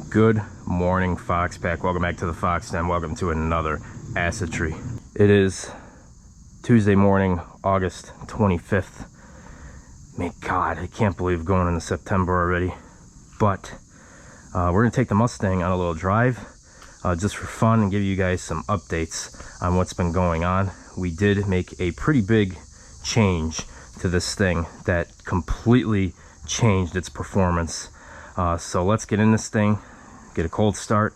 Good morning, Fox Pack. Welcome back to the Fox Den. Welcome to another acid tree. It is Tuesday morning, August 25th. My God, I can't believe going into September already. But we're gonna take the Mustang on a little drive just for fun and give you guys some updates on what's been going on. We did make a pretty big change to this thing that completely changed its performance. So let's get in this thing, get a cold start,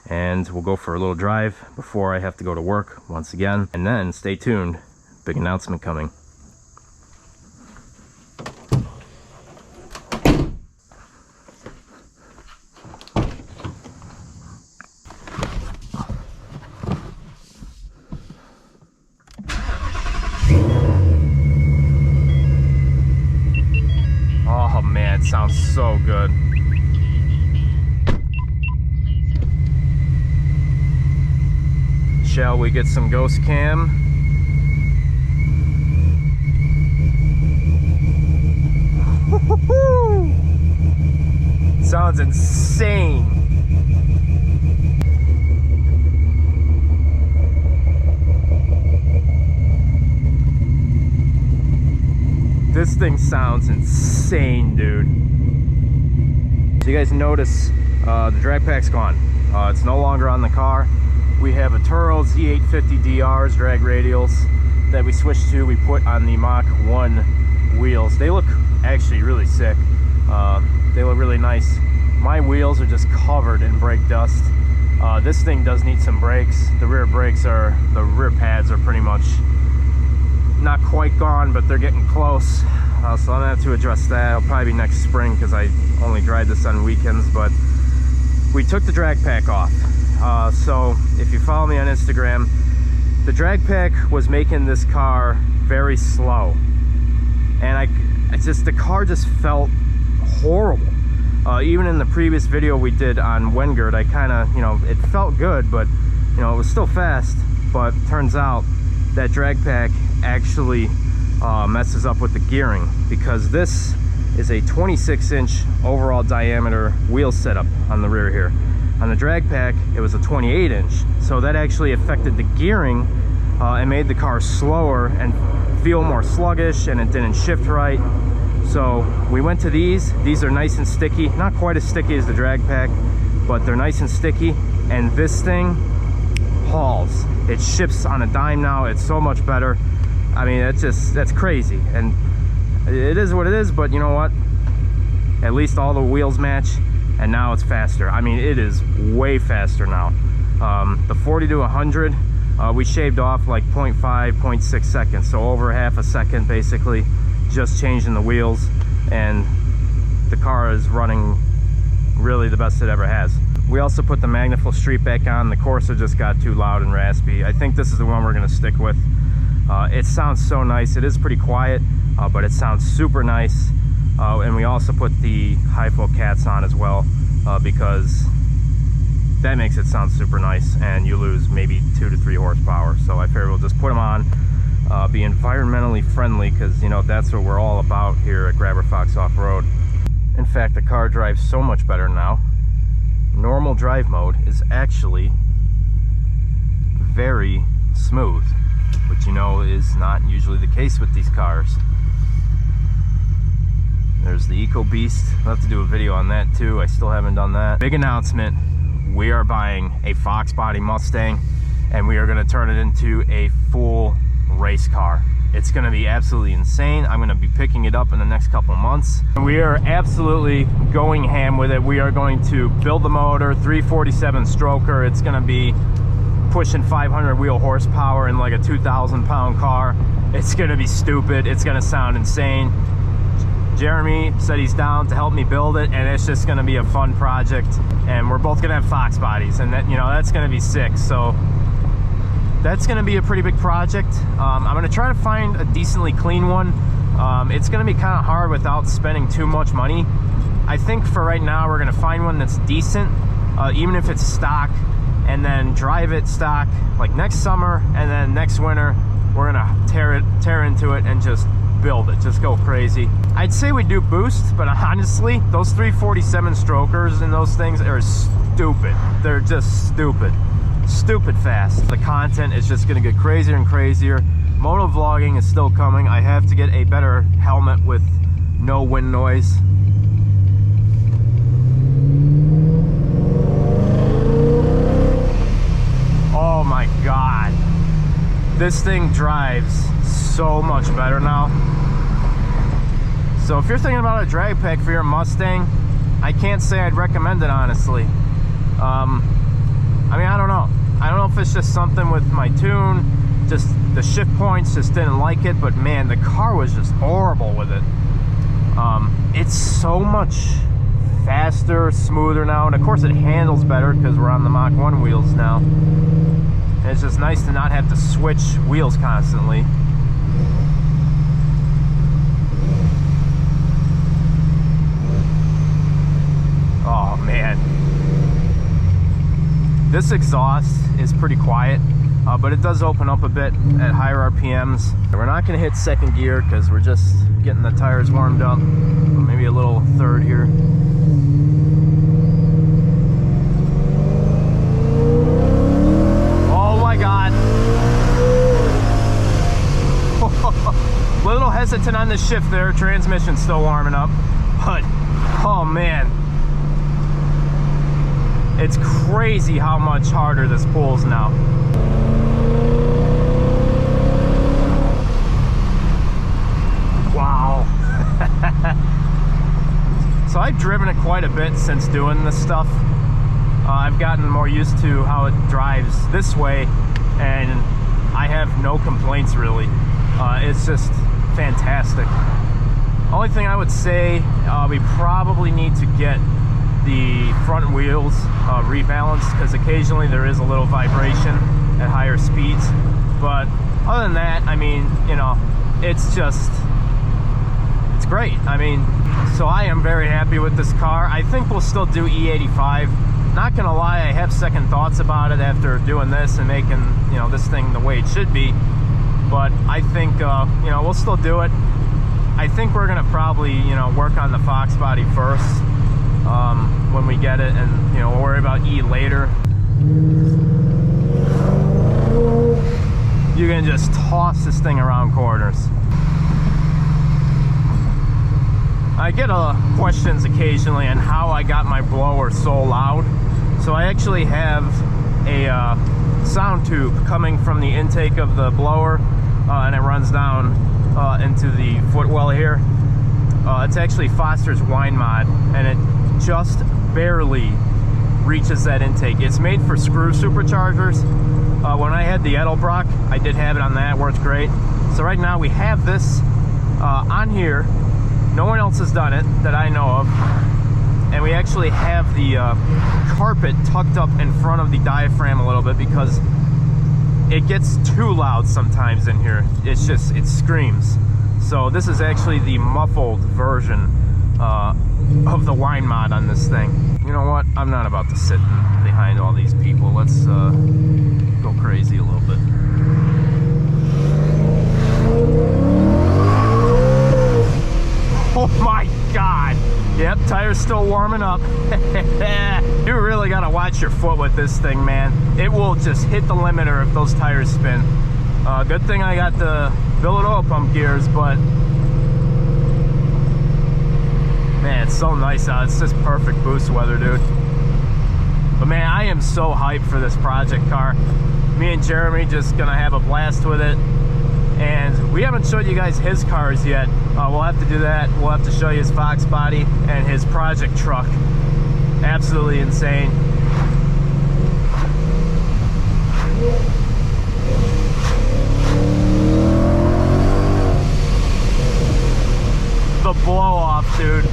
and we'll go for a little drive before I have to go to work once again. And then stay tuned, big announcement coming. Oh man, it sounds so good. Shall we get some ghost cam? Sounds insane. This thing sounds insane, dude. So you guys notice the drag pack's gone. It's no longer on the car. We have a Turo Z850DRs drag radials that we switched to. We put on the Mach 1 wheels. They look actually really sick. They look really nice. My wheels are just covered in brake dust. This thing does need some brakes. The rear pads are pretty much not quite gone, but they're getting close. So I'm gonna have to address that. It'll probably be next spring because I only drive this on weekends. But we took the drag pack off. So if you follow me on Instagram, the drag pack was making this car very slow, and the car just felt horrible. Even in the previous video we did on Wengert, I kind of, it felt good, but it was still fast. But turns out that drag pack actually messes up with the gearing, because this is a 26-inch overall diameter wheel setup on the rear here. On the drag pack, it was a 28-inch, so that actually affected the gearing and made the car slower and feel more sluggish, and it didn't shift right. So we went to these. These are nice and sticky, not quite as sticky as the drag pack, but they're nice and sticky, and this thing hauls. It ships on a dime now. It's so much better. I mean, that's crazy, and it is what it is, but you know what? At least all the wheels match. And now it's faster. I mean, it is way faster now. The 40 to 100, we shaved off like 0.5, 0.6 seconds. So over half a second, basically, just changing the wheels. And the car is running really the best it ever has. We also put the Magnaflow Street back on. The Corsa just got too loud and raspy. I think this is the one we're gonna stick with. It sounds so nice. It is pretty quiet, but it sounds super nice. And we also put the high-flow cats on as well, because that makes it sound super nice, and you lose maybe 2 to 3 horsepower. So I figured we'll just put them on, be environmentally friendly, because that's what we're all about here at Grabber Fox Off-Road. In fact, the car drives so much better now. Normal drive mode is actually very smooth, which is not usually the case with these cars. There's the Eco Beast. I'll have to do a video on that too. I still haven't done that. Big announcement. We are buying a Fox body Mustang, and we are going to turn it into a full race car. It's going to be absolutely insane. I'm going to be picking it up in the next couple months. We are absolutely going ham with it. We are going to build the motor, 347 stroker. It's going to be pushing 500 wheel horsepower in like a 2,000 pound car. It's going to be stupid. It's going to sound insane. Jeremy said he's down to help me build it, and it's just going to be a fun project, and we're both going to have Fox bodies, and that that's going to be sick. So that's going to be a pretty big project. I'm going to try to find a decently clean one. It's going to be kind of hard without spending too much money. I think for right now we're going to find one that's decent, even if it's stock, and then drive it stock like next summer, and then next winter we're going to tear into it and just build it, just go crazy. I'd say we do boost, but honestly, those 347 strokers in those things are stupid. They're just stupid. Stupid fast. The content is just gonna get crazier and crazier. Moto vlogging is still coming. I have to get a better helmet with no wind noise. Oh my God. This thing drives so much better now. So if you're thinking about a drag pack for your Mustang, I can't say I'd recommend it, honestly. I mean, I don't know. I don't know if it's just something with my tune, just the shift points just didn't like it, but man, the car was just horrible with it. It's so much faster, smoother now, and of course it handles better because we're on the Mach 1 wheels now. And it's just nice to not have to switch wheels constantly. Oh man. This exhaust is pretty quiet, but it does open up a bit at higher RPMs. We're not gonna hit second gear because we're just getting the tires warmed up. Maybe a little third here. Oh my God. Little hesitant on the shift there. Transmission's still warming up, but oh man. It's crazy how much harder this pulls now. Wow. So I've driven it quite a bit since doing this stuff. I've gotten more used to how it drives this way, and I have no complaints really. It's just fantastic. Only thing I would say, we probably need to get the front wheels rebalanced because occasionally there is a little vibration at higher speeds. But other than that, I mean, you know, it's great. I mean, so I am very happy with this car. I think we'll still do E85. Not gonna lie, I have second thoughts about it after doing this and making, you know, this thing the way it should be. But I think, you know, we'll still do it. I think we're gonna probably, you know, work on the Fox body first. When we get it, and you know, we'll worry about E later. You can just toss this thing around corners. I get questions occasionally on how I got my blower so loud. So I actually have a sound tube coming from the intake of the blower, and it runs down into the footwell here. It's actually Foster's Wine Mod, and it just barely reaches that intake. It's made for screw superchargers. When I had the Edelbrock, I did have it on that, works great. So right now we have this on here. No one else has done it that I know of. And we actually have the carpet tucked up in front of the diaphragm a little bit because it gets too loud sometimes in here. It's just, it screams. So this is actually the muffled version of the Wine Mod on this thing. You know what? I'm not about to sit behind all these people. Let's go crazy a little bit. Oh my God. Yep, tire's still warming up. You really gotta watch your foot with this thing, man. It will just hit the limiter if those tires spin. Good thing I got the billet oil pump gears, but man, it's so nice out. It's just perfect boost weather, dude. But man, I am so hyped for this project car. Me and Jeremy just gonna have a blast with it. And we haven't showed you guys his cars yet. We'll have to do that. We'll have to show you his Fox body and his project truck. Absolutely insane. The blow off, dude.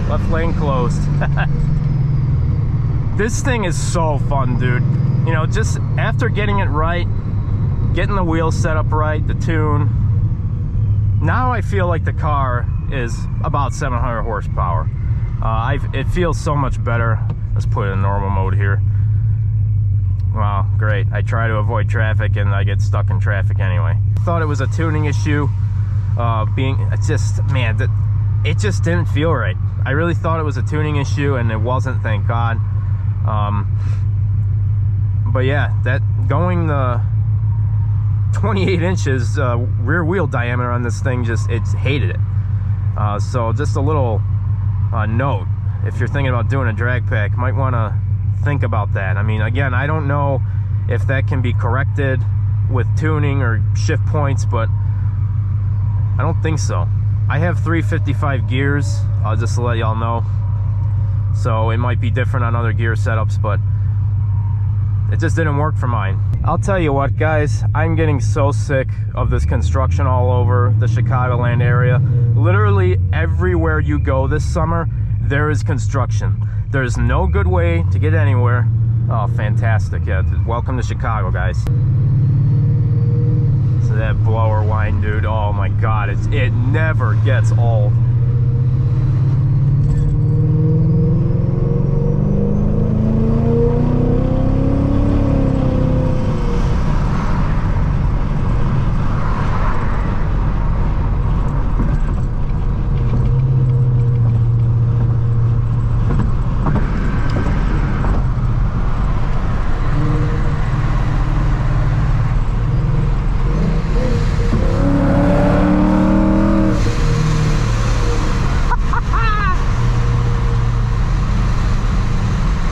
Left lane closed. This thing is so fun, dude. You know, just after getting it right, getting the wheels set up right, the tune, now I feel like the car is about 700 horsepower. It feels so much better. Let's put it in normal mode here. Wow, great. I try to avoid traffic and I get stuck in traffic anyway. Thought it was a tuning issue. It's just, man, it just didn't feel right. I really thought it was a tuning issue and it wasn't, thank God. But yeah, that going the 28 inches rear wheel diameter on this thing, it's hated it. So just a little note, if you're thinking about doing a drag pack, might want to think about that. I mean, again, I don't know if that can be corrected with tuning or shift points, but I don't think so. I have 355 gears, just to let y'all know, so it might be different on other gear setups, but it just didn't work for mine. I'll tell you what, guys, I'm getting so sick of this construction all over the Chicagoland area. Literally everywhere you go this summer, there is construction. There's no good way to get anywhere. Oh, fantastic. Yeah, welcome to Chicago, guys. So that blower whine, dude, oh my God, it never gets old.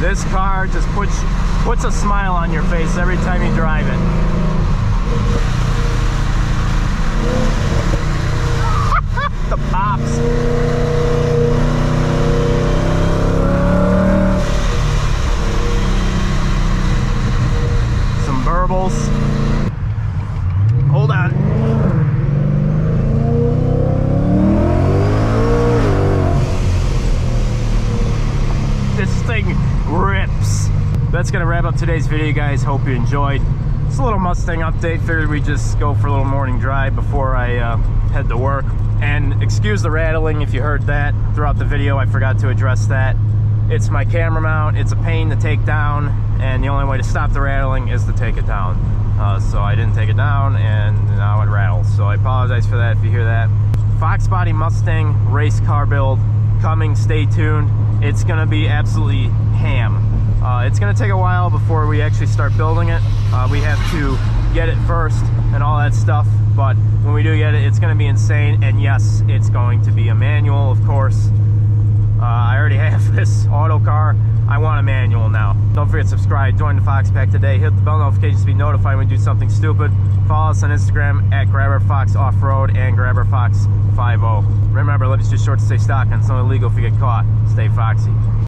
This car just puts a smile on your face every time you drive it. The pops. Some burbles. Hold on. This thing rips. That's gonna wrap up today's video, guys. Hope you enjoyed. It's a little Mustang update. Figured we'd just go for a little morning drive before I head to work. And excuse the rattling if you heard that throughout the video. I forgot to address that. It's my camera mount. It's a pain to take down, and the only way to stop the rattling is to take it down. So I didn't take it down, and now it rattles. So I apologize for that if you hear that. Fox body Mustang race car build coming. Stay tuned. It's gonna be absolutely ham. It's gonna take a while before we actually start building it. We have to get it first and all that stuff, but when we do get it, it's gonna be insane. And yes, it's going to be a manual, of course. I already have this auto car. I want a manual now. Don't forget to subscribe, join the Fox Pack today, hit the bell notifications to be notified when we do something stupid. Follow us on Instagram at GrabOurFox Offroad and GrabOurFox 50. Remember, life is too short to stay stock, and it's only legal if you get caught. Stay foxy.